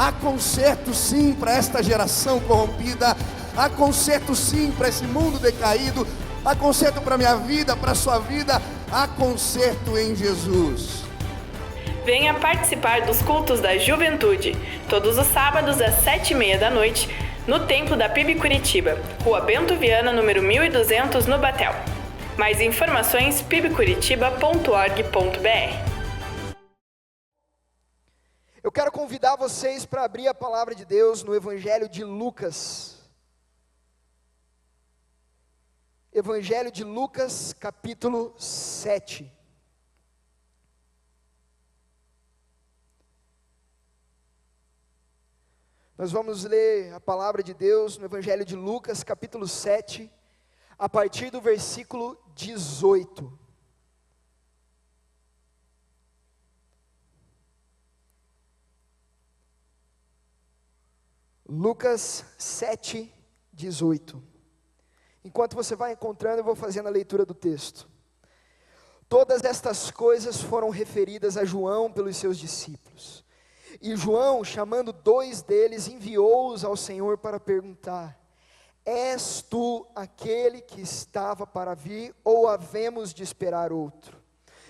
Há conserto sim para esta geração corrompida. Há conserto sim para esse mundo decaído. Há conserto para a minha vida, para a sua vida. Há conserto em Jesus. Venha participar dos cultos da juventude, todos os sábados às 7h30 no Templo da PIB Curitiba, Rua Bento Viana, número 1200, no Batel. Mais informações, pibcuritiba.org.br. Eu quero convidar vocês para abrir a palavra de Deus no Evangelho de Lucas. Evangelho de Lucas, capítulo 7. Nós vamos ler a palavra de Deus no Evangelho de Lucas, capítulo 7, a partir do versículo 18. Lucas 7, 18. Enquanto você vai encontrando, eu vou fazendo a leitura do texto. Todas estas coisas foram referidas a João pelos seus discípulos. E João, chamando 2 deles, enviou-os ao Senhor para perguntar: És tu aquele que estava para vir, ou havemos de esperar outro?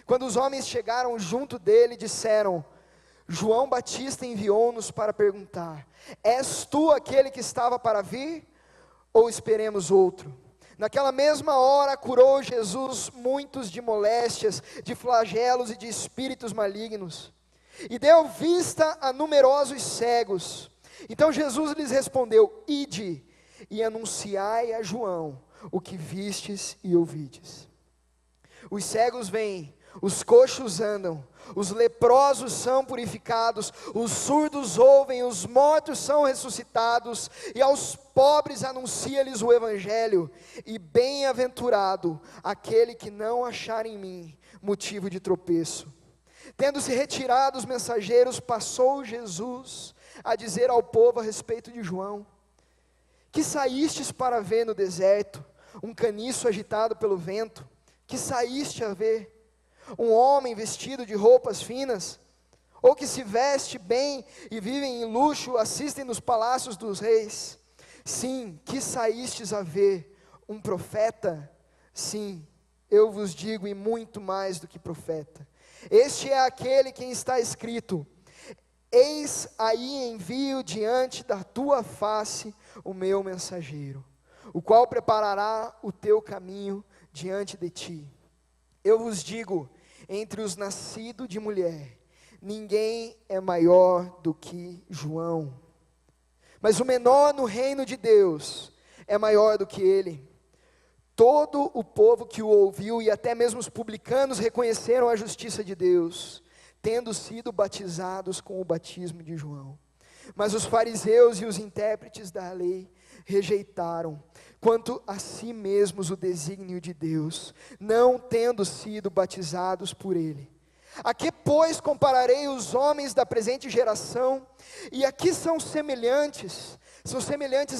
Quando os homens chegaram junto dele, disseram: João Batista enviou-nos para perguntar: És tu aquele que estava para vir, ou esperemos outro? Naquela mesma hora curou Jesus muitos de moléstias, de flagelos e de espíritos malignos, e deu vista a numerosos cegos. Então Jesus lhes respondeu: Ide e anunciai a João o que vistes e ouvides. Os cegos veem, os coxos andam, os leprosos são purificados, os surdos ouvem, os mortos são ressuscitados, e aos pobres anuncia-lhes o Evangelho. E bem-aventurado aquele que não achar em mim motivo de tropeço. Tendo-se retirado os mensageiros, passou Jesus a dizer ao povo a respeito de João: Que saístes para ver no deserto? Um caniço agitado pelo vento? Que saíste a ver? Um homem vestido de roupas finas? Ou que se veste bem e vivem em luxo, assistem nos palácios dos reis? Sim, que saístes a ver? Um profeta? Sim, eu vos digo, e muito mais do que profeta. Este é aquele quem está escrito: Eis aí envio diante da tua face o meu mensageiro, o qual preparará o teu caminho diante de ti. Eu vos digo, entre os nascidos de mulher, ninguém é maior do que João, mas o menor no reino de Deus é maior do que ele. Todo o povo que o ouviu, e até mesmo os publicanos, reconheceram a justiça de Deus, tendo sido batizados com o batismo de João. Mas os fariseus e os intérpretes da lei rejeitaram, quanto a si mesmos, o desígnio de Deus, não tendo sido batizados por ele. A que, pois, compararei os homens da presente geração? E aqui são semelhantes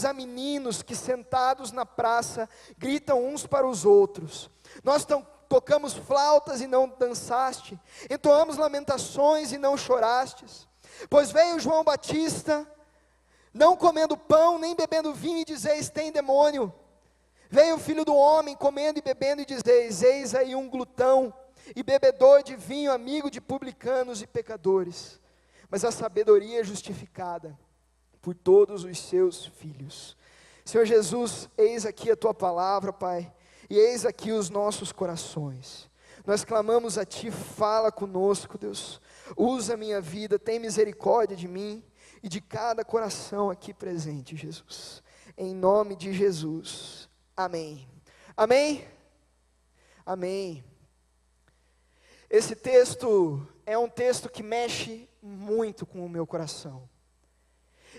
a meninos que, sentados na praça, gritam uns para os outros: Nós tocamos flautas e não dançaste, entoamos lamentações e não chorastes. Pois veio João Batista, não comendo pão, nem bebendo vinho, e dizeis: tem demônio. Veio o Filho do Homem, comendo e bebendo, e dizeis: eis aí um glutão e bebedor de vinho, amigo de publicanos e pecadores. Mas a sabedoria é justificada por todos os seus filhos. Senhor Jesus, eis aqui a tua palavra, Pai, e eis aqui os nossos corações. Nós clamamos a ti, fala conosco, Deus. Usa a minha vida, tem misericórdia de mim e de cada coração aqui presente, Jesus. Em nome de Jesus. Amém. Amém? Amém. Esse texto é um texto que mexe muito com o meu coração.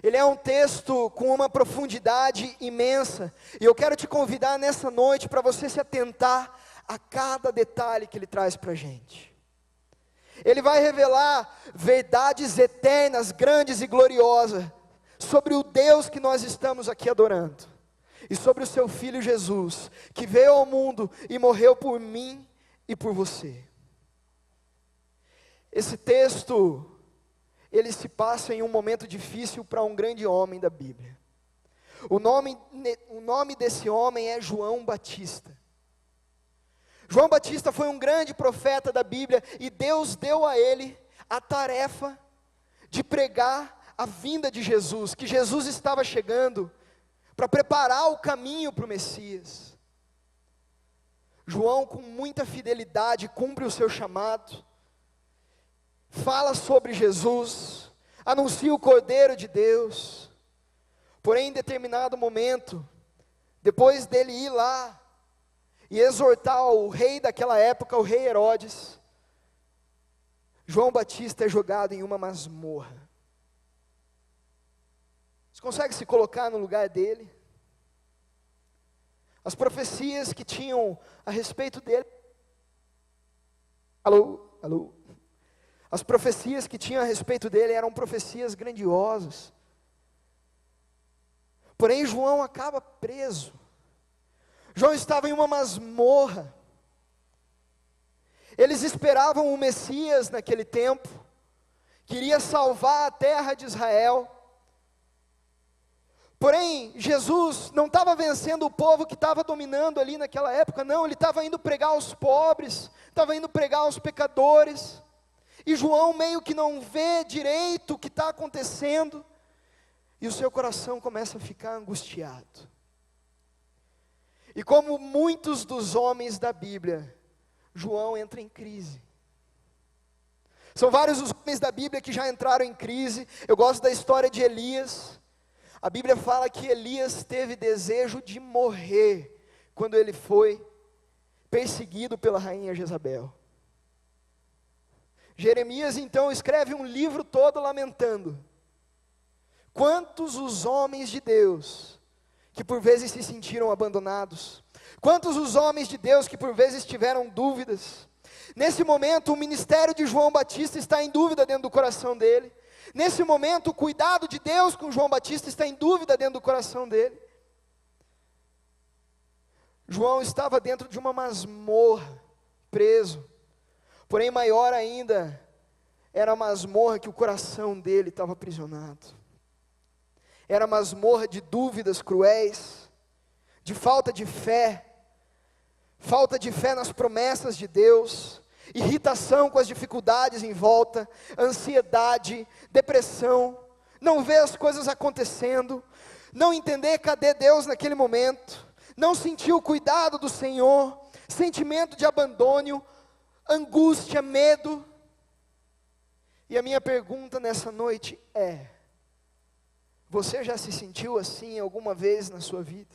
Ele é um texto com uma profundidade imensa, e eu quero te convidar nessa noite para você se atentar a cada detalhe que ele traz para a gente. Ele vai revelar verdades eternas, grandes e gloriosas, sobre o Deus que nós estamos aqui adorando, e sobre o seu Filho Jesus, que veio ao mundo e morreu por mim e por você. Esse texto, ele se passa em um momento difícil para um grande homem da Bíblia. O nome desse homem é João Batista. João Batista foi um grande profeta da Bíblia e Deus deu a ele a tarefa de pregar a vinda de Jesus, que Jesus estava chegando para preparar o caminho para o Messias. João, com muita fidelidade, cumpre o seu chamado, fala sobre Jesus, anuncia o Cordeiro de Deus. Porém, em determinado momento, depois dele ir lá e exortar o rei daquela época, o rei Herodes, João Batista é jogado em uma masmorra. Você consegue se colocar no lugar dele? As profecias que tinham a respeito dele. Alô? As profecias que tinham a respeito dele eram profecias grandiosas. Porém, João acaba preso. João estava em uma masmorra. Eles esperavam o Messias naquele tempo, que iria salvar a terra de Israel. Porém, Jesus não estava vencendo o povo que estava dominando ali naquela época, não, ele estava indo pregar aos pobres, estava indo pregar aos pecadores. E João meio que não vê direito o que está acontecendo, e o seu coração começa a ficar angustiado. E como muitos dos homens da Bíblia, João entra em crise. São vários os homens da Bíblia que já entraram em crise. Eu gosto da história de Elias. A Bíblia fala que Elias teve desejo de morrer quando ele foi perseguido pela rainha Jezabel. Jeremias então escreve um livro todo lamentando. Quantos os homens de Deus que por vezes se sentiram abandonados, quantos os homens de Deus que por vezes tiveram dúvidas. Nesse momento o ministério de João Batista está em dúvida dentro do coração dele. Nesse momento o cuidado de Deus com João Batista está em dúvida dentro do coração dele. João estava dentro de uma masmorra, preso. Porém maior ainda era a masmorra que o coração dele estava aprisionado. Era a masmorra de dúvidas cruéis, de falta de fé nas promessas de Deus, irritação com as dificuldades em volta, ansiedade, depressão, não ver as coisas acontecendo, não entender cadê Deus naquele momento, não sentir o cuidado do Senhor, sentimento de abandono, angústia, medo. E a minha pergunta nessa noite é: você já se sentiu assim alguma vez na sua vida?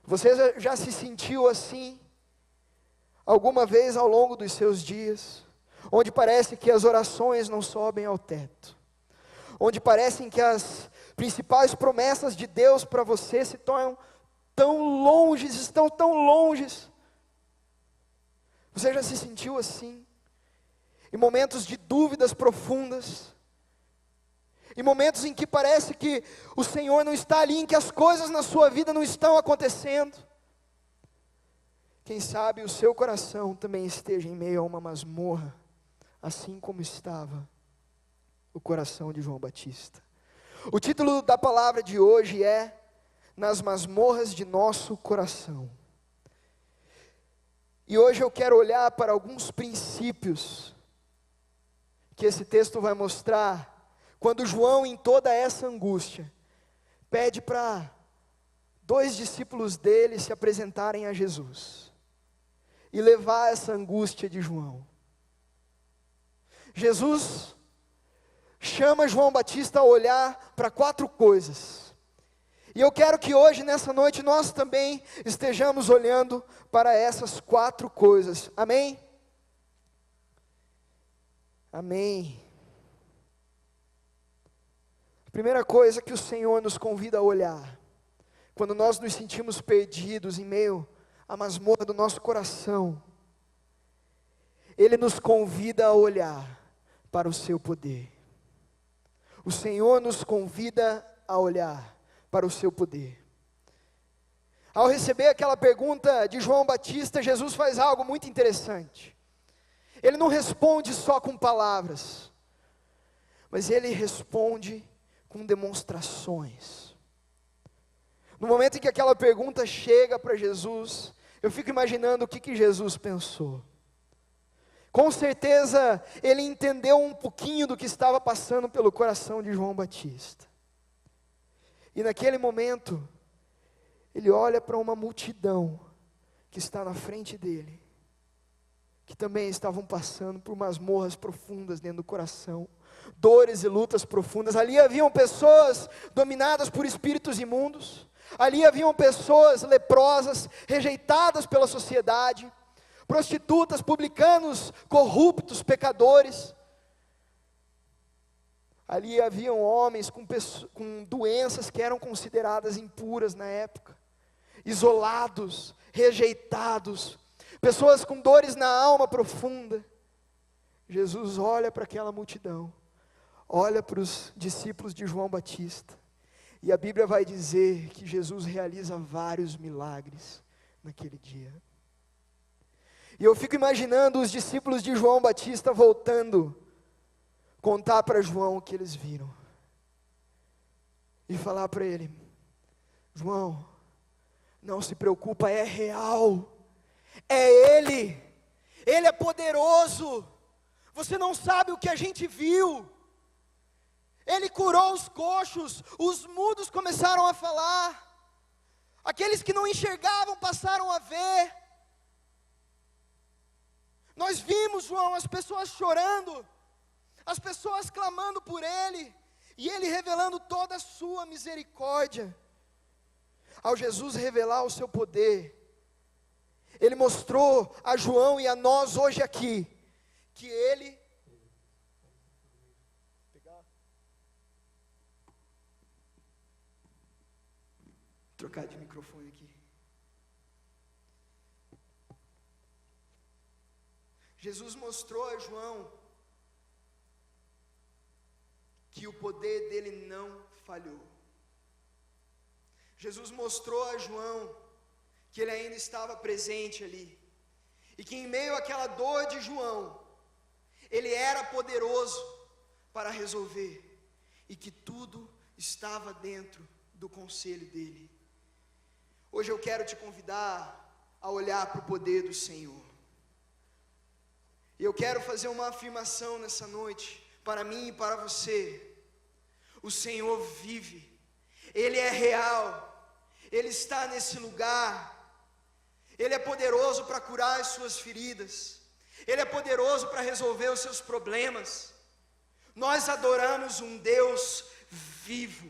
Você já se sentiu assim alguma vez ao longo dos seus dias? Onde parece que as orações não sobem ao teto, onde parecem que as principais promessas de Deus para você se tornam tão longes, estão tão longes. Você já se sentiu assim? Em momentos de dúvidas profundas, em momentos em que parece que o Senhor não está ali, em que as coisas na sua vida não estão acontecendo. Quem sabe o seu coração também esteja em meio a uma masmorra, assim como estava o coração de João Batista. O título da palavra de hoje é Nas Masmorras de Nosso Coração. E hoje eu quero olhar para alguns princípios que esse texto vai mostrar, quando João, em toda essa angústia, pede para 2 discípulos dele se apresentarem a Jesus e levar essa angústia de João. Jesus chama João Batista a olhar para 4 coisas. E eu quero que hoje, nessa noite, nós também estejamos olhando para essas 4 coisas. Amém? Amém. A primeira coisa que o Senhor nos convida a olhar, quando nós nos sentimos perdidos em meio à masmorra do nosso coração, Ele nos convida a olhar para o seu poder. O Senhor nos convida a olhar para o seu poder. Ao receber aquela pergunta de João Batista, Jesus faz algo muito interessante. Ele não responde só com palavras, Mas ele responde com demonstrações. No momento em que aquela pergunta chega para Jesus, eu fico imaginando o que Jesus pensou. Com certeza ele entendeu um pouquinho do que estava passando pelo coração de João Batista. E naquele momento, ele olha para uma multidão que está na frente dele, que também estavam passando por masmorras profundas dentro do coração, dores e lutas profundas. Ali haviam pessoas dominadas por espíritos imundos, ali haviam pessoas leprosas, rejeitadas pela sociedade, prostitutas, publicanos, corruptos, pecadores. Ali haviam homens com doenças que eram consideradas impuras na época, isolados, rejeitados, pessoas com dores na alma profunda. Jesus olha para aquela multidão, olha para os discípulos de João Batista, e a Bíblia vai dizer que Jesus realiza vários milagres naquele dia. E eu fico imaginando os discípulos de João Batista voltando, contar para João o que eles viram, e falar para ele: João, não se preocupa, é real, é Ele é poderoso, você não sabe o que a gente viu, Ele curou os coxos, os mudos começaram a falar, aqueles que não enxergavam passaram a ver. Nós vimos, João, as pessoas chorando, as pessoas clamando por Ele, e Ele revelando toda a sua misericórdia. Ao Jesus revelar o seu poder, Ele mostrou a João e a nós hoje aqui, que Ele trocar de microfone aqui. Jesus mostrou a João que o poder dele não falhou. Jesus mostrou a João que ele ainda estava presente ali, e que em meio àquela dor de João, ele era poderoso para resolver, e que tudo estava dentro do conselho dele. Hoje eu quero te convidar a olhar para o poder do Senhor. E eu quero fazer uma afirmação nessa noite, para mim e para você. O Senhor vive, Ele é real, Ele está nesse lugar, Ele é poderoso para curar as suas feridas, Ele é poderoso para resolver os seus problemas. Nós adoramos um Deus vivo,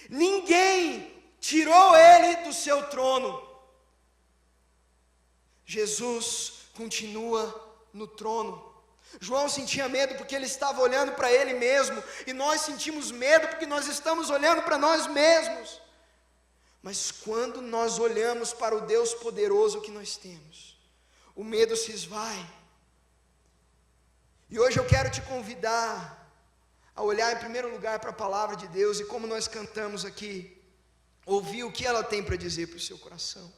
ninguém tirou Ele do seu trono, Jesus continua no trono. João sentia medo porque ele estava olhando para ele mesmo, e nós sentimos medo porque nós estamos olhando para nós mesmos. Mas quando nós olhamos para o Deus poderoso que nós temos, o medo se esvai. E hoje eu quero te convidar a olhar em primeiro lugar para a palavra de Deus, e como nós cantamos aqui, ouvir o que ela tem para dizer para o seu coração,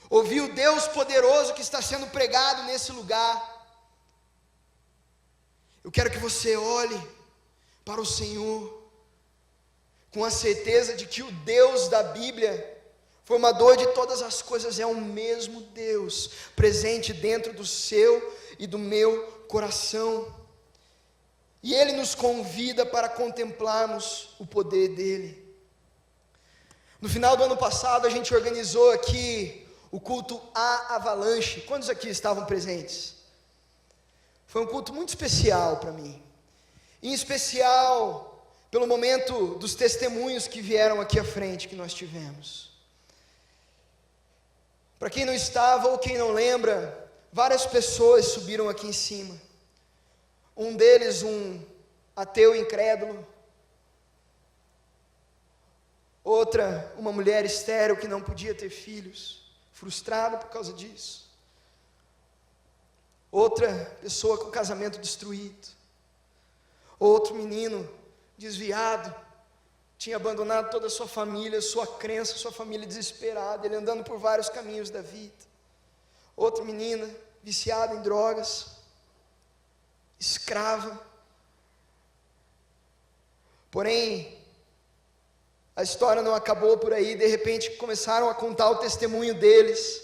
ouvir o Deus poderoso que está sendo pregado nesse lugar. Eu quero que você olhe para o Senhor com a certeza de que o Deus da Bíblia, formador de todas as coisas, é o mesmo Deus presente dentro do seu e do meu coração, e Ele nos convida para contemplarmos o poder dEle. No final do ano passado a gente organizou aqui o culto à Avalanche. Quantos aqui estavam presentes? Foi um culto muito especial para mim, em especial pelo momento dos testemunhos que vieram aqui à frente, que nós tivemos. Para quem não estava ou quem não lembra, várias pessoas subiram aqui em cima. Um deles, um ateu incrédulo. Outra, uma mulher estéril que não podia ter filhos, frustrada por causa disso. Outra pessoa com o casamento destruído. Outro menino desviado, tinha abandonado toda a sua família, sua crença, sua família desesperada, ele andando por vários caminhos da vida. Outra menina viciada em drogas, escrava Porém, a história não acabou por aí. De repente começaram a contar o testemunho deles.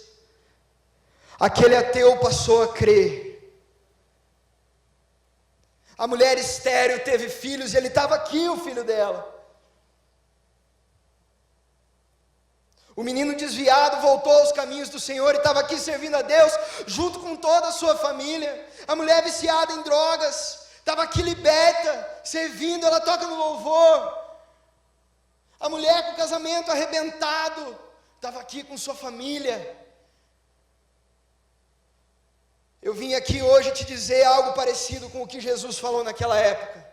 Aquele ateu passou a crer. A mulher estéril teve filhos e ele estava aqui, o filho dela. O menino desviado voltou aos caminhos do Senhor e estava aqui servindo a Deus, junto com toda a sua família. A mulher viciada em drogas estava aqui liberta, servindo, ela toca no louvor. A mulher com o casamento arrebentado estava aqui com sua família. Eu vim aqui hoje te dizer algo parecido com o que Jesus falou naquela época.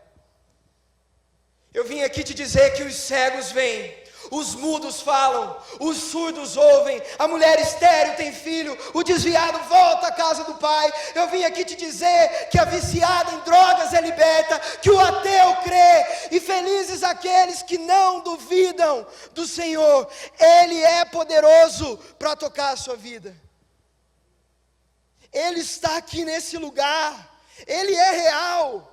Eu vim aqui te dizer que os cegos veem, os mudos falam, os surdos ouvem, a mulher estéril tem filho, o desviado volta à casa do pai. Eu vim aqui te dizer que a viciada em drogas é liberta, que o ateu crê, e felizes aqueles que não duvidam do Senhor. Ele é poderoso para tocar a sua vida. Ele está aqui nesse lugar, Ele é real.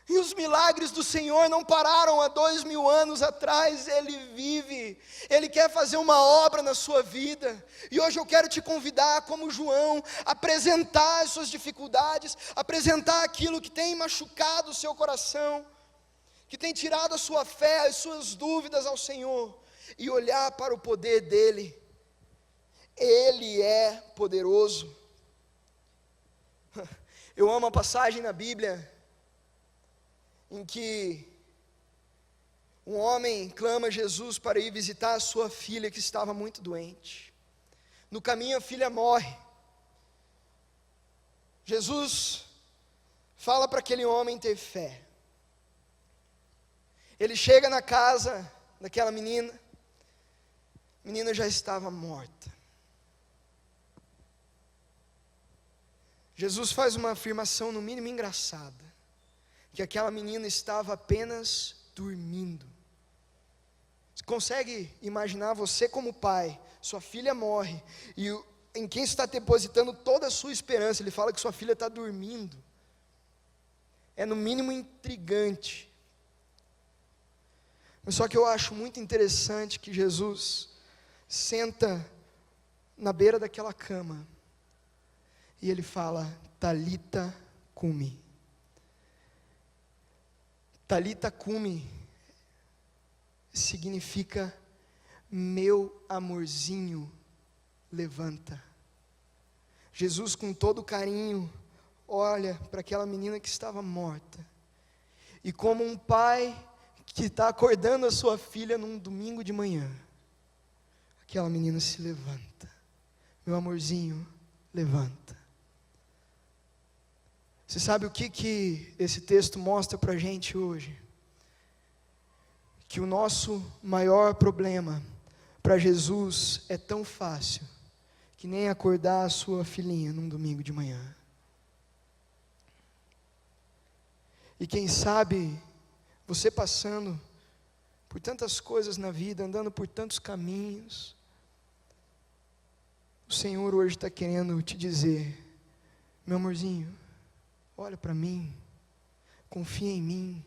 E os milagres do Senhor não pararam há 2000 anos atrás. Ele vive, Ele quer fazer uma obra na sua vida. E hoje eu quero te convidar, como João, a apresentar as suas dificuldades, apresentar aquilo que tem machucado o seu coração, que tem tirado a sua fé, as suas dúvidas ao Senhor, e olhar para o poder dEle. Ele é poderoso. Eu amo a passagem na Bíblia em que um homem clama a Jesus para ir visitar a sua filha que estava muito doente. No caminho a filha morre. Jesus fala para aquele homem ter fé. Ele chega na casa daquela menina, a menina já estava morta. Jesus faz uma afirmação no mínimo engraçada, que aquela menina estava apenas dormindo. Você consegue imaginar você como pai, sua filha morre, e em quem está depositando toda a sua esperança, ele fala que sua filha está dormindo. É no mínimo intrigante. Mas só que eu acho muito interessante que Jesus senta na beira daquela cama, e ele fala, Talita cumi. Talita cumi significa, meu amorzinho, levanta. Jesus, com todo carinho, olha para aquela menina que estava morta, e como um pai que está acordando a sua filha num domingo de manhã, aquela menina se levanta. Meu amorzinho, levanta. Você sabe o que esse texto mostra para a gente hoje? Que o nosso maior problema para Jesus é tão fácil, que nem acordar a sua filhinha num domingo de manhã. E quem sabe, você passando por tantas coisas na vida, andando por tantos caminhos, o Senhor hoje está querendo te dizer, meu amorzinho, olha para mim, confia em mim,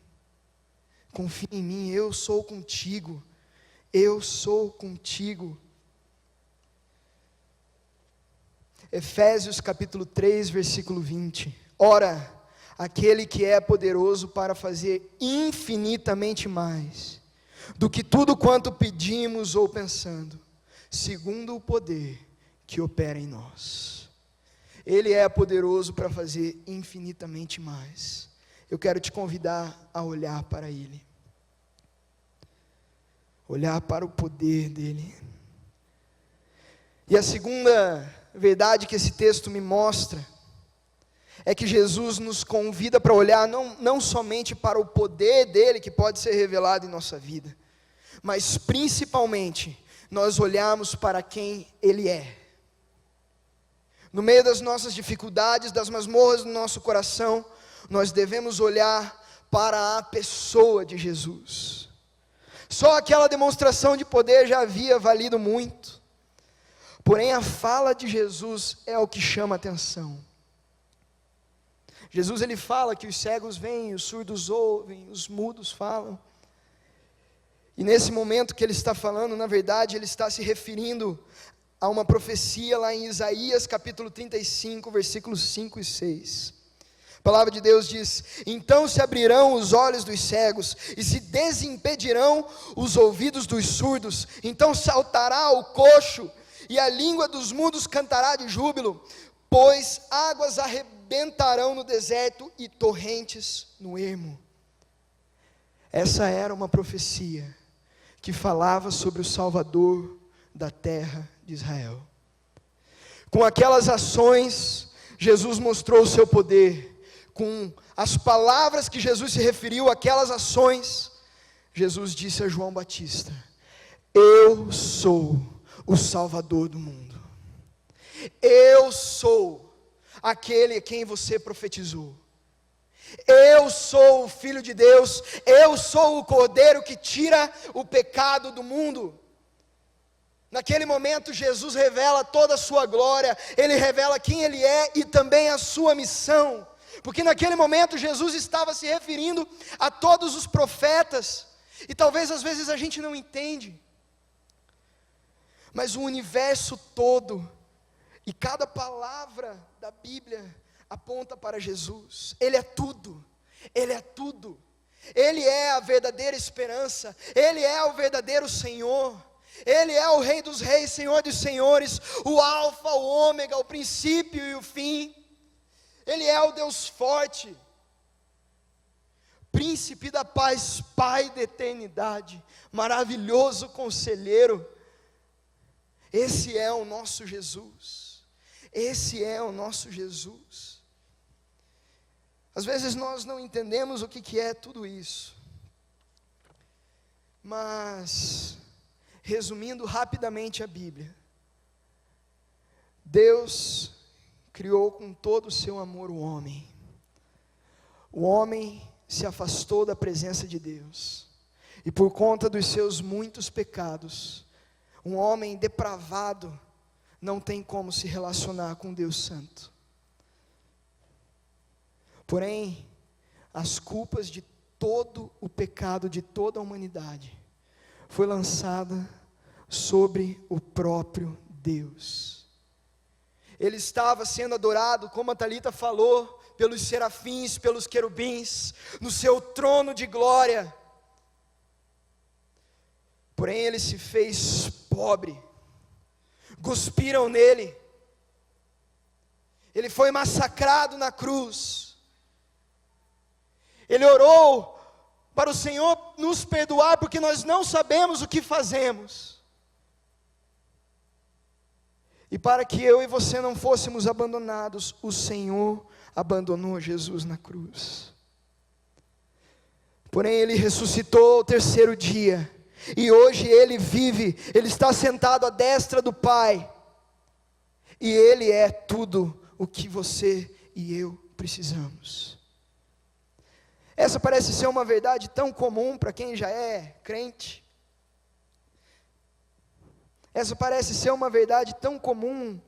eu sou contigo, eu sou contigo. Efésios capítulo 3, versículo 20, ora, aquele que é poderoso para fazer infinitamente mais, do que tudo quanto pedimos ou pensando, segundo o poder que opera em nós. Ele é poderoso para fazer infinitamente mais. Eu quero te convidar a olhar para Ele, olhar para o poder dEle. E a segunda verdade que esse texto me mostra, é que Jesus nos convida para olhar não somente para o poder dEle, que pode ser revelado em nossa vida, mas principalmente, nós olhamos para quem Ele é. No meio das nossas dificuldades, das masmorras do nosso coração, nós devemos olhar para a pessoa de Jesus. Só aquela demonstração de poder já havia valido muito, porém a fala de Jesus é o que chama a atenção. Jesus ele fala que os cegos veem, os surdos ouvem, os mudos falam. E nesse momento que ele está falando, na verdade, ele está se referindo a uma profecia lá em Isaías capítulo 35, versículos 5 e 6. A palavra de Deus diz: então se abrirão os olhos dos cegos, e se desimpedirão os ouvidos dos surdos, então saltará o coxo, e a língua dos mudos cantará de júbilo, pois águas arrebentarão no deserto, e torrentes no ermo. Essa era uma profecia que falava sobre o Salvador da terra de Israel. Com aquelas ações, Jesus mostrou o seu poder. Com as palavras que Jesus se referiu àquelas ações, Jesus disse a João Batista: eu sou o Salvador do mundo. Eu sou aquele a quem você profetizou. Eu sou o Filho de Deus, eu sou o Cordeiro que tira o pecado do mundo. Naquele momento Jesus revela toda a sua glória, Ele revela quem Ele é e também a sua missão, porque naquele momento Jesus estava se referindo a todos os profetas, e talvez às vezes a gente não entende, mas o universo todo, e cada palavra da Bíblia aponta para Jesus. Ele é tudo, Ele é tudo, Ele é a verdadeira esperança, Ele é o verdadeiro Senhor, Ele é o Rei dos reis, Senhor dos senhores, o alfa, o ômega, o princípio e o fim. Ele é o Deus forte, príncipe da paz, Pai da eternidade, maravilhoso conselheiro. Esse é o nosso Jesus, esse é o nosso Jesus. Às vezes nós não entendemos o que é tudo isso, mas, resumindo rapidamente a Bíblia, Deus criou com todo o seu amor o homem. O homem se afastou da presença de Deus, e por conta dos seus muitos pecados, um homem depravado não tem como se relacionar com Deus Santo. Porém, as culpas de todo o pecado de toda a humanidade foi lançada sobre o próprio Deus. Ele estava sendo adorado, como a Thalita falou, pelos serafins, pelos querubins, no seu trono de glória. Porém ele se fez pobre, cuspiram nele, ele foi massacrado na cruz. Ele orou para o Senhor nos perdoar, porque nós não sabemos o que fazemos. E para que eu e você não fôssemos abandonados, o Senhor abandonou Jesus na cruz. Porém Ele ressuscitou ao terceiro dia, e hoje Ele vive, Ele está sentado à destra do Pai, e Ele é tudo o que você e eu precisamos. Essa parece ser uma verdade tão comum para quem já é crente. Essa parece ser uma verdade tão comum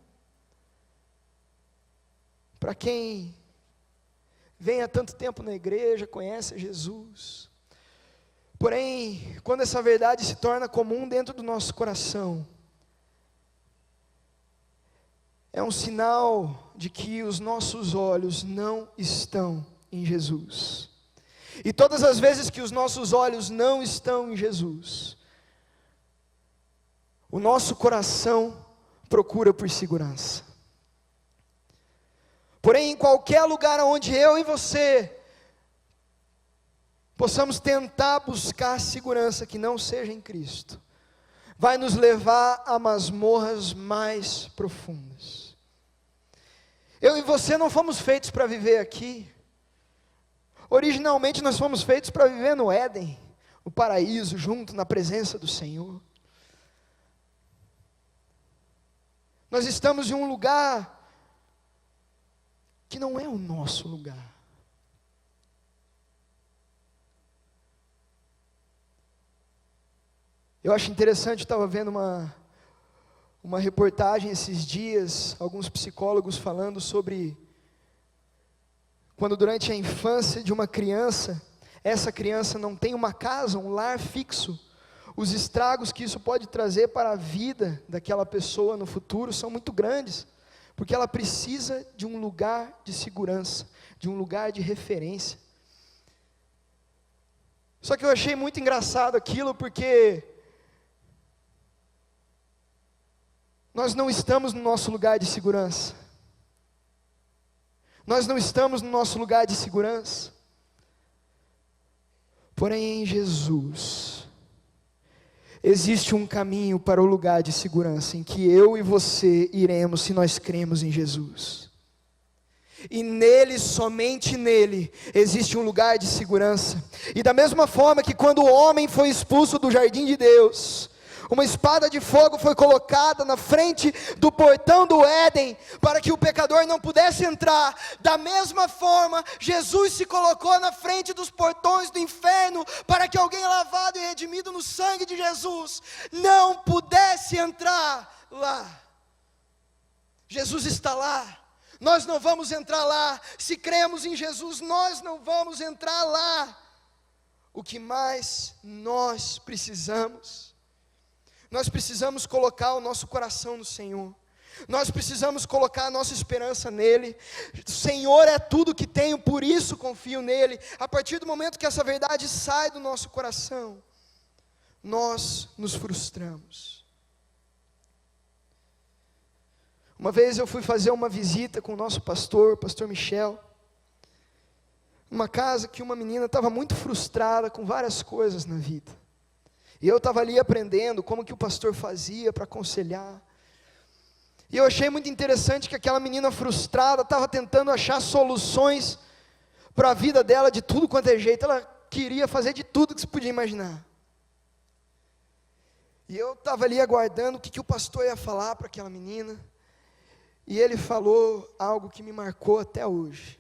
para quem vem há tanto tempo na igreja, conhece Jesus. Porém, quando essa verdade se torna comum dentro do nosso coração, é um sinal de que os nossos olhos não estão em Jesus. E todas as vezes que os nossos olhos não estão em Jesus, o nosso coração procura por segurança. Porém, em qualquer lugar onde eu e você possamos tentar buscar segurança que não seja em Cristo, vai nos levar a masmorras mais profundas. Eu e você não fomos feitos para viver aqui. Originalmente nós fomos feitos para viver no Éden, o paraíso, junto na presença do Senhor. Nós estamos em um lugar que não é o nosso lugar. Eu acho interessante, eu estava vendo uma reportagem esses dias, alguns psicólogos falando sobre quando durante a infância de uma criança, essa criança não tem uma casa, um lar fixo, os estragos que isso pode trazer para a vida daquela pessoa no futuro são muito grandes, porque ela precisa de um lugar de segurança, de um lugar de referência. Só que eu achei muito engraçado aquilo, porque nós não estamos no nosso lugar de segurança. Nós não estamos no nosso lugar de segurança. Porém, em Jesus, existe um caminho para o lugar de segurança, em que eu e você iremos, se nós cremos em Jesus. E nele, somente nele, existe um lugar de segurança. E da mesma forma que quando o homem foi expulso do jardim de Deus, uma espada de fogo foi colocada na frente do portão do Éden, para que o pecador não pudesse entrar. Da mesma forma, Jesus se colocou na frente dos portões do inferno, para que alguém lavado e redimido no sangue de Jesus, não pudesse entrar lá. Jesus está lá, nós não vamos entrar lá. Se cremos em Jesus, nós não vamos entrar lá. O que mais nós precisamos colocar o nosso coração no Senhor. Nós precisamos colocar a nossa esperança nele. O Senhor é tudo que tenho, por isso confio nele. A partir do momento que essa verdade sai do nosso coração, nós nos frustramos. Uma vez eu fui fazer uma visita com o nosso pastor Michel, numa casa que uma menina estava muito frustrada com várias coisas na vida. E eu estava ali aprendendo como que o pastor fazia para aconselhar. E eu achei muito interessante que aquela menina frustrada estava tentando achar soluções para a vida dela de tudo quanto é jeito. Ela queria fazer de tudo que se podia imaginar. E eu estava ali aguardando o que o pastor ia falar para aquela menina. E ele falou algo que me marcou até hoje.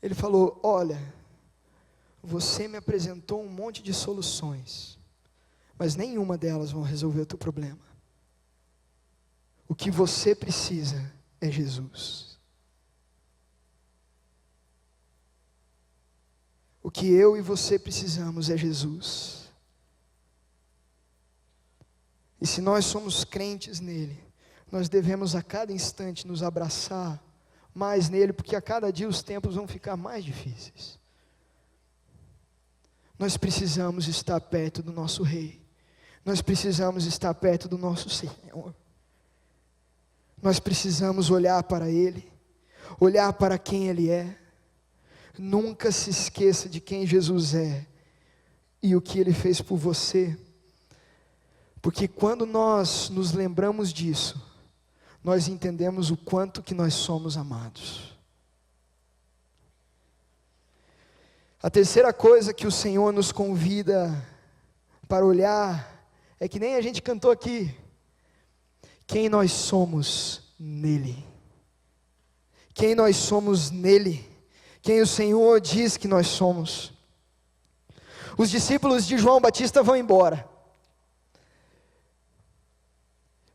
Ele falou: olha, você me apresentou um monte de soluções, mas nenhuma delas vão resolver o teu problema. O que você precisa é Jesus. O que eu e você precisamos é Jesus. E se nós somos crentes nele, nós devemos a cada instante nos abraçar mais nele, porque a cada dia os tempos vão ficar mais difíceis. Nós precisamos estar perto do nosso Rei. Nós precisamos estar perto do nosso Senhor. Nós precisamos olhar para Ele, olhar para quem Ele é. Nunca se esqueça de quem Jesus é e o que Ele fez por você. Porque quando nós nos lembramos disso, nós entendemos o quanto que nós somos amados. A terceira coisa que o Senhor nos convida para olhar é que nem a gente cantou aqui: quem nós somos nele. Quem nós somos nele. Quem o Senhor diz que nós somos. Os discípulos de João Batista vão embora,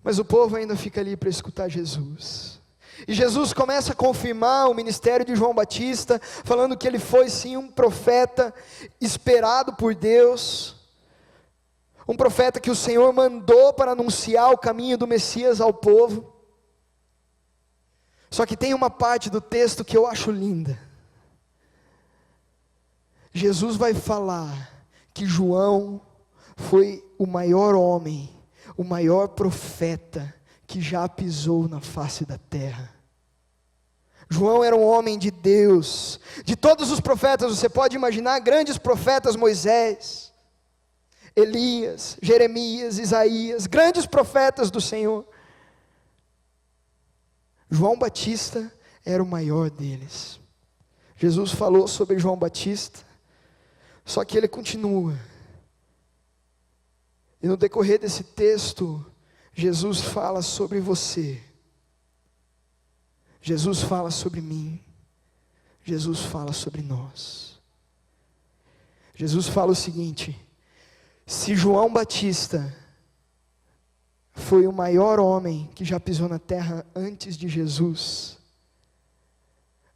mas o povo ainda fica ali para escutar Jesus. E Jesus começa a confirmar o ministério de João Batista, falando que ele foi sim um profeta esperado por Deus, um profeta que o Senhor mandou para anunciar o caminho do Messias ao povo. Só que tem uma parte do texto que eu acho linda. Jesus vai falar que João foi o maior homem, o maior profeta que já pisou na face da terra. João era um homem de Deus. De todos os profetas, você pode imaginar grandes profetas: Moisés, Elias, Jeremias, Isaías, grandes profetas do Senhor. João Batista era o maior deles. Jesus falou sobre João Batista, só que ele continua. E no decorrer desse texto, Jesus fala sobre você. Jesus fala sobre mim. Jesus fala sobre nós. Jesus fala o seguinte: se João Batista foi o maior homem que já pisou na terra antes de Jesus,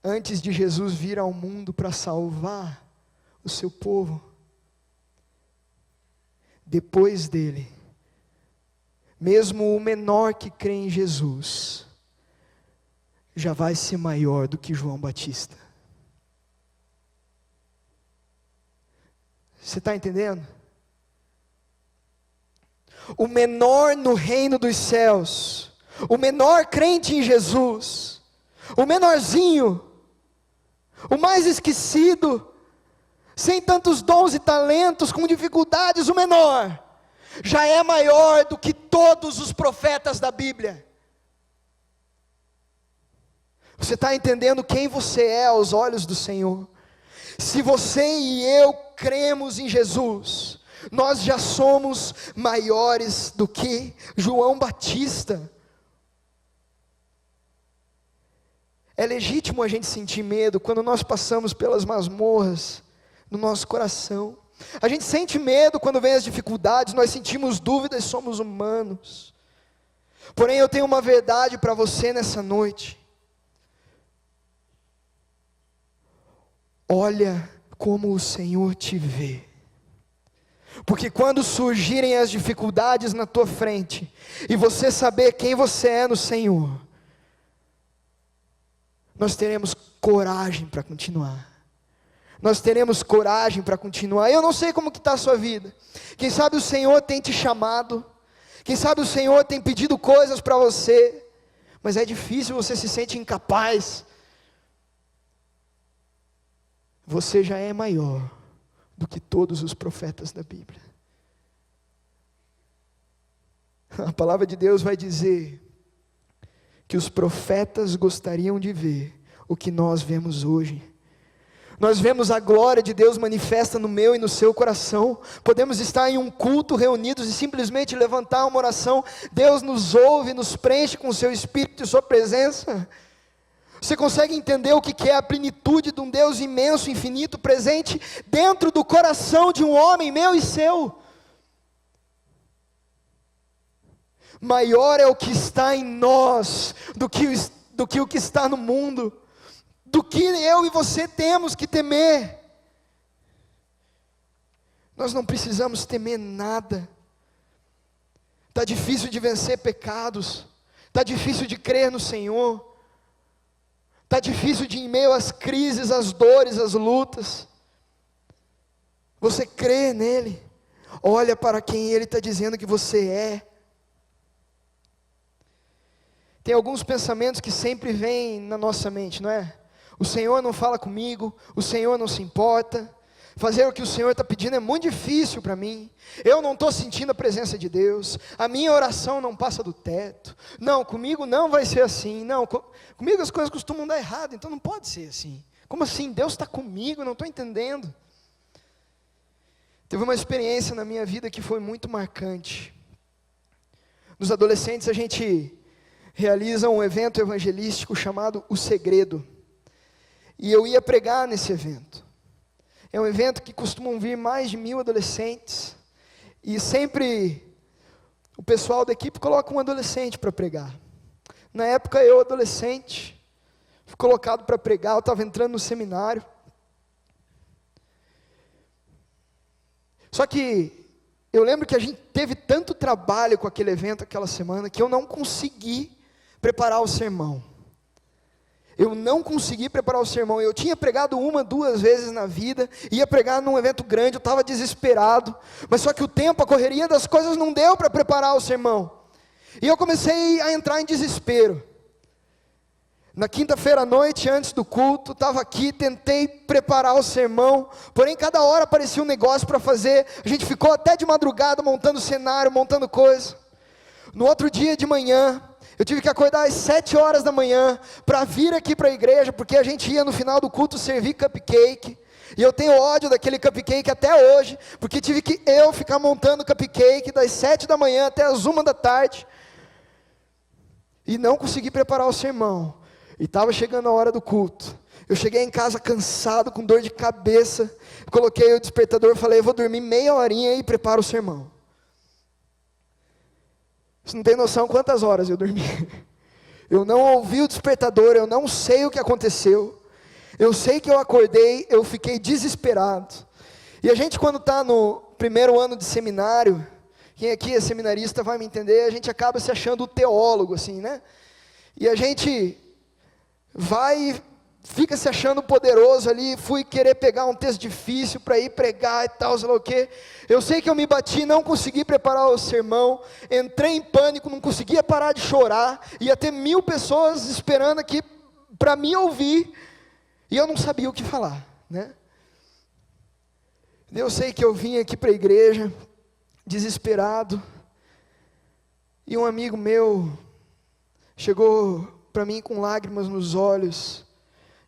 antes de Jesus vir ao mundo para salvar o seu povo, depois dele, mesmo o menor que crê em Jesus, já vai ser maior do que João Batista. Você está entendendo? O menor no reino dos céus, o menor crente em Jesus, o menorzinho, o mais esquecido, sem tantos dons e talentos, com dificuldades, o menor, já é maior do que todos os profetas da Bíblia. Você está entendendo quem você é aos olhos do Senhor? Se você e eu cremos em Jesus, nós já somos maiores do que João Batista. É legítimo a gente sentir medo quando nós passamos pelas masmorras no nosso coração. A gente sente medo quando vem as dificuldades, nós sentimos dúvidas, somos humanos. Porém, eu tenho uma verdade para você nessa noite. Olha como o Senhor te vê. Porque quando surgirem as dificuldades na tua frente, e você saber quem você é no Senhor, nós teremos coragem para continuar. Nós teremos coragem para continuar. Eu não sei como que está a sua vida. Quem sabe o Senhor tem te chamado. Quem sabe o Senhor tem pedido coisas para você. Mas é difícil, você se sente incapaz. Você já é maior do que todos os profetas da Bíblia. A palavra de Deus vai dizer que os profetas gostariam de ver o que nós vemos hoje. Nós vemos a glória de Deus manifesta no meu e no seu coração. Podemos estar em um culto reunidos e simplesmente levantar uma oração. Deus nos ouve, nos preenche com o seu Espírito e sua presença. Você consegue entender o que é a plenitude de um Deus imenso, infinito, presente dentro do coração de um homem meu e seu? Maior é o que está em nós do que o que está no mundo. Do que eu e você temos que temer. Nós não precisamos temer nada. Está difícil de vencer pecados. Está difícil de crer no Senhor. Está difícil de, em meio às crises, às dores, às lutas, você crê nele. Olha para quem ele está dizendo que você é. Tem alguns pensamentos que sempre vêm na nossa mente, não é? O Senhor não fala comigo, o Senhor não se importa, fazer o que o Senhor está pedindo é muito difícil para mim, eu não estou sentindo a presença de Deus, a minha oração não passa do teto, não, comigo não vai ser assim, não, comigo as coisas costumam dar errado, então não pode ser assim. Como assim? Deus está comigo, não estou entendendo. Teve uma experiência na minha vida que foi muito marcante. Nos adolescentes a gente realiza um evento evangelístico chamado O Segredo. E eu ia pregar nesse evento. É um evento que costumam vir mais de 1000 adolescentes. E sempre o pessoal da equipe coloca um adolescente para pregar. Na época eu, adolescente, fui colocado para pregar, eu estava entrando no seminário. Só que eu lembro que a gente teve tanto trabalho com aquele evento, aquela semana, que eu não consegui preparar o sermão. Eu não consegui preparar o sermão. Eu tinha pregado 1, 2 vezes na vida, ia pregar num evento grande, eu estava desesperado, mas só que o tempo, a correria das coisas não deu para preparar o sermão, e eu comecei a entrar em desespero. Na quinta-feira à noite, antes do culto, estava aqui, tentei preparar o sermão, porém cada hora aparecia um negócio para fazer, a gente ficou até de madrugada montando cenário, montando coisa. No outro dia de manhã, eu tive que acordar às 7 horas da manhã, para vir aqui para a igreja, porque a gente ia no final do culto servir cupcake, e eu tenho ódio daquele cupcake até hoje, porque tive que eu ficar montando cupcake, das 7 da manhã até as 1 da tarde, e não consegui preparar o sermão, e estava chegando a hora do culto. Eu cheguei em casa cansado, com dor de cabeça, coloquei o despertador, falei, eu vou dormir meia horinha e preparo o sermão. Você não tem noção quantas horas eu dormi. Eu não ouvi o despertador, eu não sei o que aconteceu. Eu sei que eu acordei, eu fiquei desesperado. E a gente, quando está no primeiro ano de seminário, quem aqui é seminarista vai me entender, a gente acaba se achando teólogo, assim, né? E a gente vai, fica se achando poderoso ali. Fui querer pegar um texto difícil para ir pregar e tal, sei lá o quê. Eu sei que eu me bati, não consegui preparar o sermão, entrei em pânico, não conseguia parar de chorar. Ia ter 1000 pessoas esperando aqui para me ouvir, e eu não sabia o que falar, né? Eu sei que eu vim aqui para a igreja, desesperado, e um amigo meu chegou para mim com lágrimas nos olhos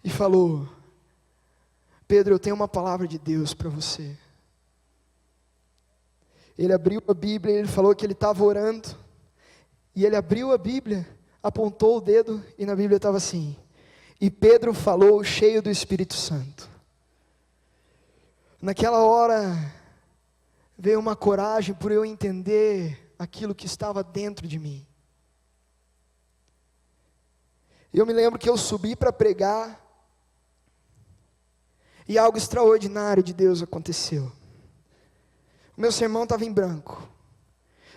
e falou: Pedro, eu tenho uma palavra de Deus para você. Ele abriu a Bíblia e ele falou que ele estava orando, e ele abriu a Bíblia, apontou o dedo e na Bíblia estava assim: e Pedro falou cheio do Espírito Santo. Naquela hora veio uma coragem por eu entender aquilo que estava dentro de mim. Eu me lembro que eu subi para pregar e algo extraordinário de Deus aconteceu. O meu sermão estava em branco.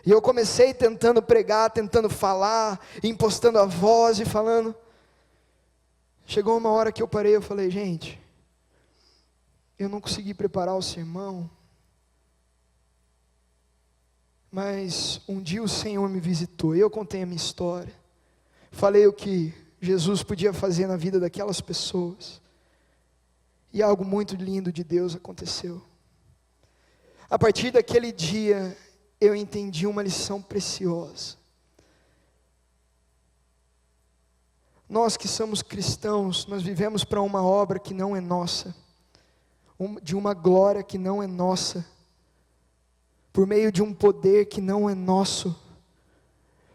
E eu comecei tentando pregar, tentando falar, impostando a voz e falando. Chegou uma hora que eu parei, eu falei: gente, eu não consegui preparar o sermão, mas um dia o Senhor me visitou, e eu contei a minha história, falei o que Jesus podia fazer na vida daquelas pessoas, e algo muito lindo de Deus aconteceu. A partir daquele dia, eu entendi uma lição preciosa. Nós que somos cristãos, nós vivemos para uma obra que não é nossa, de uma glória que não é nossa, por meio de um poder que não é nosso,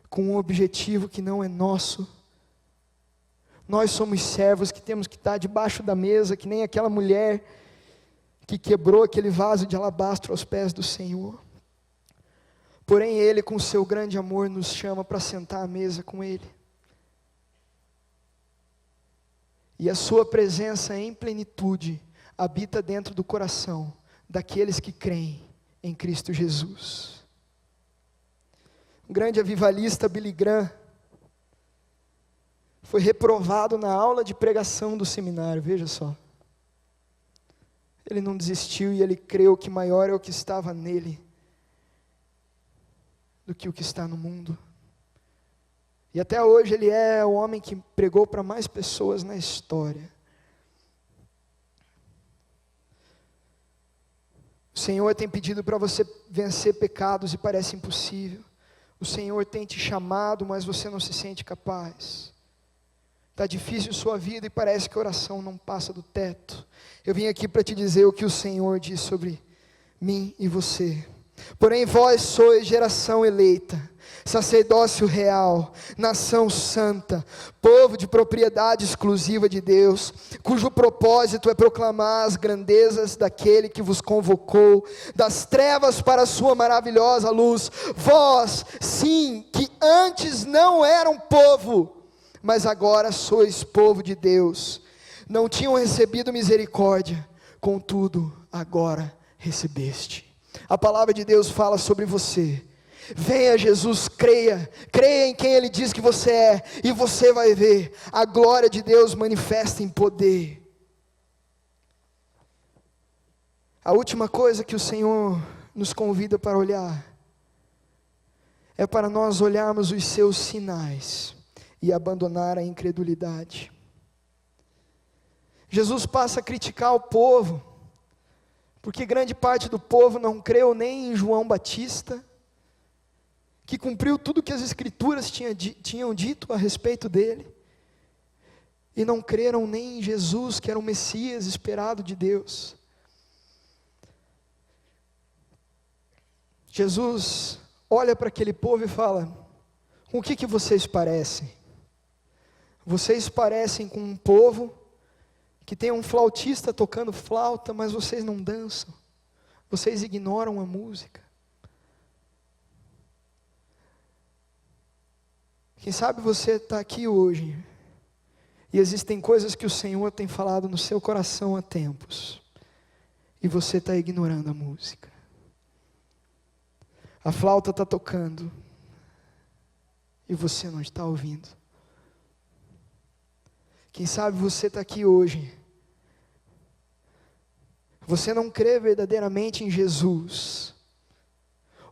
com um objetivo que não é nosso. Nós somos servos que temos que estar debaixo da mesa, que nem aquela mulher que quebrou aquele vaso de alabastro aos pés do Senhor. Porém Ele, com seu grande amor, nos chama para sentar à mesa com Ele. E a sua presença em plenitude habita dentro do coração daqueles que creem em Cristo Jesus. O grande avivalista Billy Graham foi reprovado na aula de pregação do seminário, veja só. Ele não desistiu e ele creu que maior é o que estava nele do que o que está no mundo. E até hoje ele é o homem que pregou para mais pessoas na história. O Senhor tem pedido para você vencer pecados e parece impossível. O Senhor tem te chamado, mas você não se sente capaz. Está difícil sua vida e parece que a oração não passa do teto. Eu vim aqui para te dizer o que o Senhor diz sobre mim e você. Porém vós sois geração eleita, sacerdócio real, nação santa, povo de propriedade exclusiva de Deus, cujo propósito é proclamar as grandezas daquele que vos convocou das trevas para a sua maravilhosa luz. Vós, sim, que antes não eram povo, mas agora sois povo de Deus, não tinham recebido misericórdia, contudo agora recebeste. A palavra de Deus fala sobre você. Venha Jesus, creia em quem Ele diz que você é, e você vai ver a glória de Deus manifesta em poder. A última coisa que o Senhor nos convida para olhar, é para nós olharmos os seus sinais, e abandonar a incredulidade. Jesus passa a criticar o povo, porque grande parte do povo não creu nem em João Batista, que cumpriu tudo que as Escrituras tinham dito a respeito dele, e não creram nem em Jesus, que era o Messias esperado de Deus. Jesus olha para aquele povo e fala: com o que vocês parecem? Vocês parecem com um povo que tem um flautista tocando flauta, mas vocês não dançam, vocês ignoram a música. Quem sabe você está aqui hoje E existem coisas que o Senhor tem falado no seu coração há tempos, e você está ignorando a música. A flauta está tocando, e você não está ouvindo. Quem sabe você está aqui hoje, você não crê verdadeiramente em Jesus,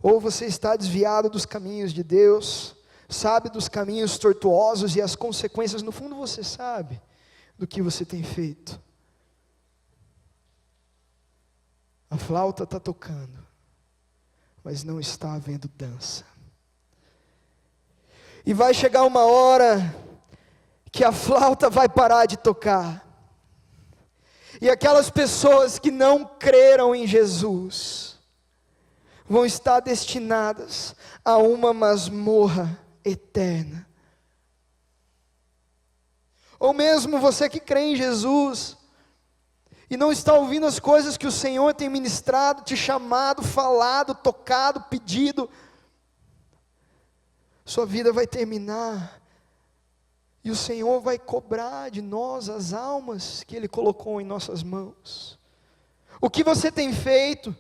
ou você está desviado dos caminhos de Deus, sabe dos caminhos tortuosos e as consequências, no fundo você sabe do que você tem feito. A flauta está tocando, mas não está havendo dança. E vai chegar uma hora que a flauta vai parar de tocar, e aquelas pessoas que não creram em Jesus vão estar destinadas a uma masmorra eterna. Ou mesmo você que crê em Jesus e não está ouvindo as coisas que o Senhor tem ministrado, te chamado, falado, tocado, pedido, sua vida vai terminar, e o Senhor vai cobrar de nós as almas que Ele colocou em nossas mãos. O que você tem feito,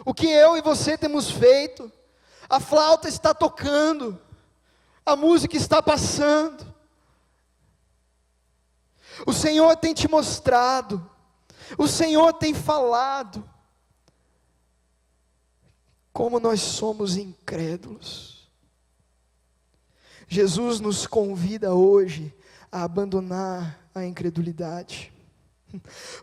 o que eu e você temos feito. A flauta está tocando, a música está passando, o Senhor tem te mostrado, o Senhor tem falado, como nós somos incrédulos. Jesus nos convida hoje a abandonar a incredulidade,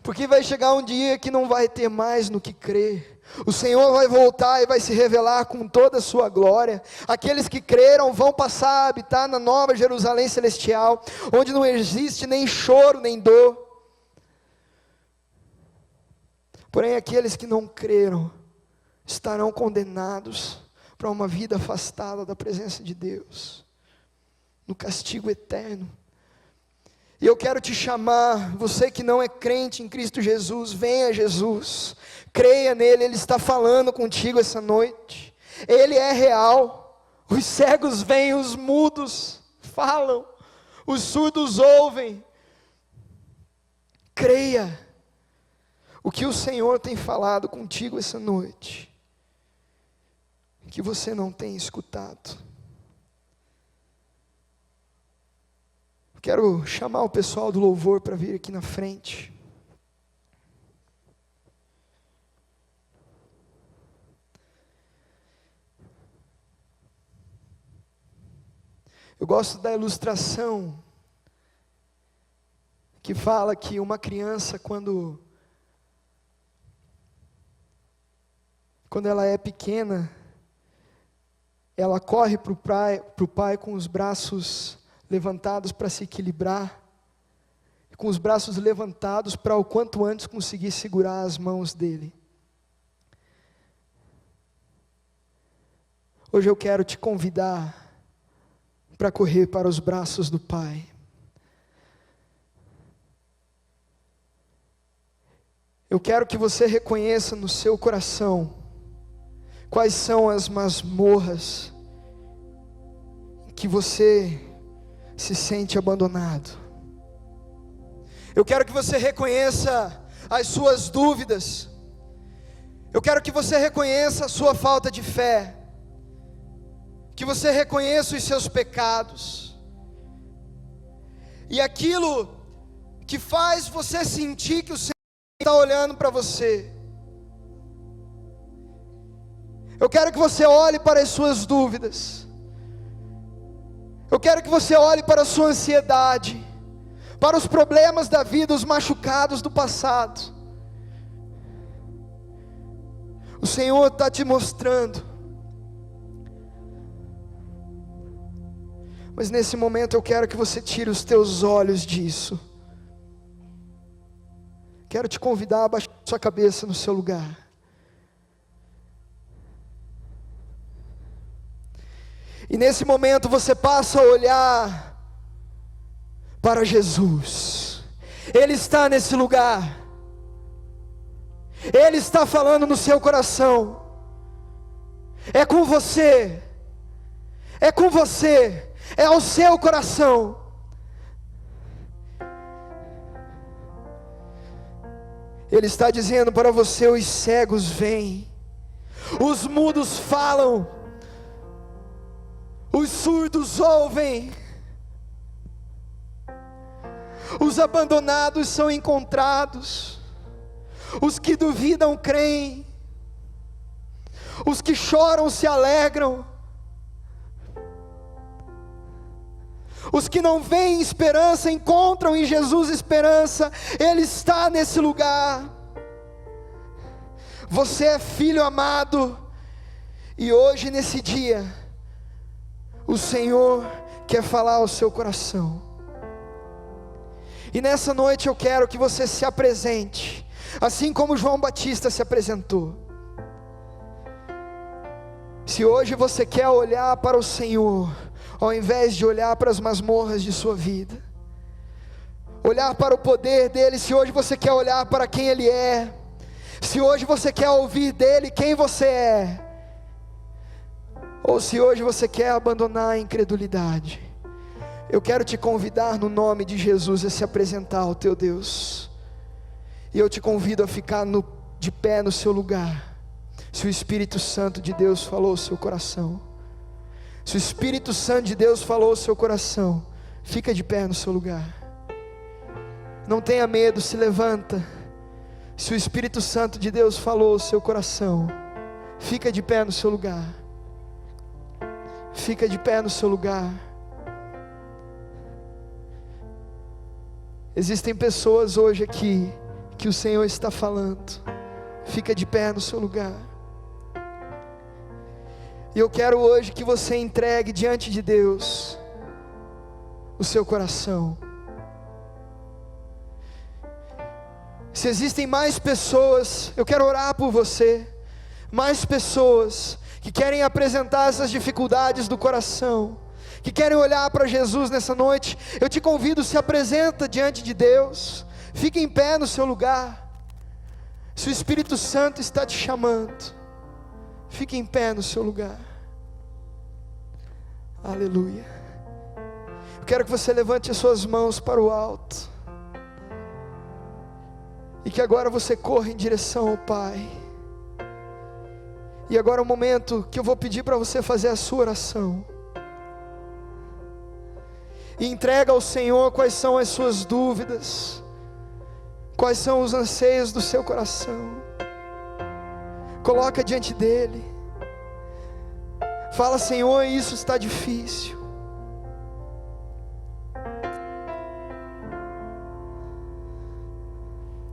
porque vai chegar um dia que não vai ter mais no que crer. O Senhor vai voltar e vai se revelar com toda a sua glória. Aqueles que creram vão passar a habitar na nova Jerusalém celestial, onde não existe nem choro nem dor. Porém, aqueles que não creram estarão condenados para uma vida afastada da presença de Deus, no castigo eterno. E eu quero te chamar, você que não é crente em Cristo Jesus, venha a Jesus, creia nele. Ele está falando contigo essa noite, Ele é real. Os cegos veem, os mudos falam, os surdos ouvem. Creia o que o Senhor tem falado contigo essa noite, que você não tem escutado. Quero chamar o pessoal do louvor para vir aqui na frente. Eu gosto da ilustração que fala que uma criança, quando ela é pequena, ela corre para o pai com os braços levantados para se equilibrar, com os braços levantados para o quanto antes conseguir segurar as mãos dele. Hoje eu quero te convidar para correr para os braços do Pai. Eu quero que você reconheça no seu coração quais são as masmorras que você se sente abandonado. Eu quero que você reconheça as suas dúvidas. Eu quero que você reconheça a sua falta de fé, que você reconheça os seus pecados, e aquilo que faz você sentir que o Senhor está olhando para você. Eu quero que você olhe para as suas dúvidas. Eu quero que você olhe para a sua ansiedade, para os problemas da vida, os machucados do passado. O Senhor está te mostrando. Mas nesse momento eu quero que você tire os teus olhos disso. Quero te convidar a abaixar sua cabeça no seu lugar. E nesse momento você passa a olhar para Jesus. Ele está nesse lugar. Ele está falando no seu coração. É com você. É com você. É ao seu coração. Ele está dizendo para você: os cegos veem, os mudos falam, os surdos ouvem, os abandonados são encontrados, os que duvidam creem, os que choram se alegram, os que não veem esperança encontram em Jesus esperança. Ele está nesse lugar. Você é filho amado, e hoje nesse dia o Senhor quer falar ao seu coração. E nessa noite eu quero que você se apresente, assim como João Batista se apresentou. Se hoje você quer olhar para o Senhor, ao invés de olhar para as masmorras de sua vida, olhar para o poder dele, se hoje você quer olhar para quem ele é, se hoje você quer ouvir dele quem você é, ou se hoje você quer abandonar a incredulidade, eu quero te convidar no nome de Jesus a se apresentar ao teu Deus. E eu te convido a ficar de pé no seu lugar. Se o Espírito Santo de Deus falou ao seu coração, se o Espírito Santo de Deus falou ao seu coração, fica de pé no seu lugar. Não tenha medo, se levanta. Se o Espírito Santo de Deus falou ao seu coração, fica de pé no seu lugar. Fica de pé no seu lugar. Existem pessoas hoje aqui que o Senhor está falando. Fica de pé no seu lugar. E eu quero hoje que você entregue diante de Deus o seu coração. Se existem mais pessoas, eu quero orar por você, mais pessoas que querem apresentar essas dificuldades do coração, que querem olhar para Jesus nessa noite, eu te convido, se apresenta diante de Deus, fique em pé no seu lugar. Se o Espírito Santo está te chamando, fique em pé no seu lugar. Aleluia. Eu quero que você levante as suas mãos para o alto, e que agora você corra em direção ao Pai. E agora é o momento que eu vou pedir para você fazer a sua oração, e entrega ao Senhor quais são as suas dúvidas, quais são os anseios do seu coração. Coloca diante dele. Fala: Senhor, isso está difícil.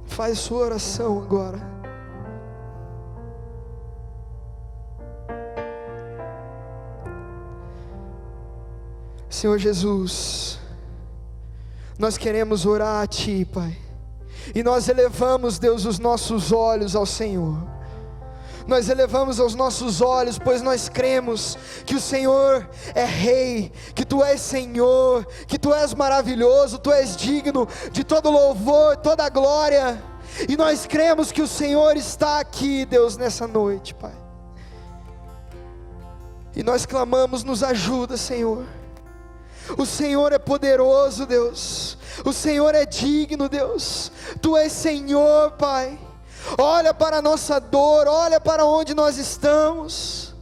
Faz sua oração agora. Senhor Jesus, nós queremos orar a Ti, Pai, e nós elevamos, Deus, os nossos olhos ao Senhor. Nós elevamos os nossos olhos, pois nós cremos que o Senhor é Rei, que Tu és Senhor, que Tu és maravilhoso, Tu és digno de todo louvor, toda glória. E nós cremos que o Senhor está aqui, Deus, nessa noite, Pai. E nós clamamos: nos ajuda, Senhor. O Senhor é poderoso, Deus. O Senhor é digno, Deus. Tu és Senhor, Pai. Olha para a nossa dor, olha para onde nós estamos.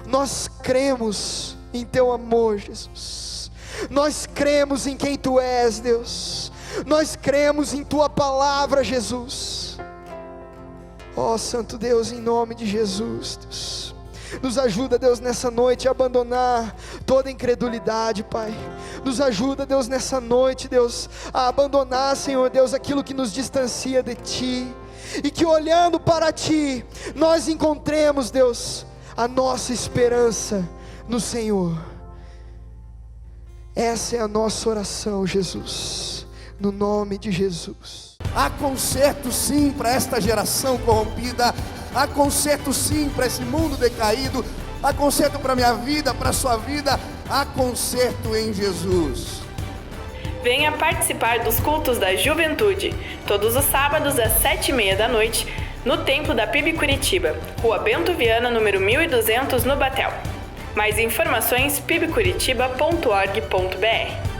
Nós cremos em Teu amor, Jesus. Nós cremos em quem Tu és, Deus. Nós cremos em Tua palavra, Jesus. Ó Santo Deus, em nome de Jesus, Deus, nos ajuda, Deus, nessa noite a abandonar toda incredulidade, Pai. Nos ajuda, Deus, nessa noite, Deus, a abandonar, Senhor Deus, aquilo que nos distancia de Ti, e que olhando para Ti, nós encontremos, Deus, a nossa esperança no Senhor. Essa é a nossa oração, Jesus, no nome de Jesus. Há conserto sim para esta geração corrompida. Há conserto sim para esse mundo decaído. Há conserto para a minha vida, para a sua vida. Há conserto em Jesus. Venha participar dos cultos da juventude, todos os sábados às 7h30 da noite, no Templo da PIB Curitiba, Rua Bento Viana, número 1200, no Batel. Mais informações: pibcuritiba.org.br.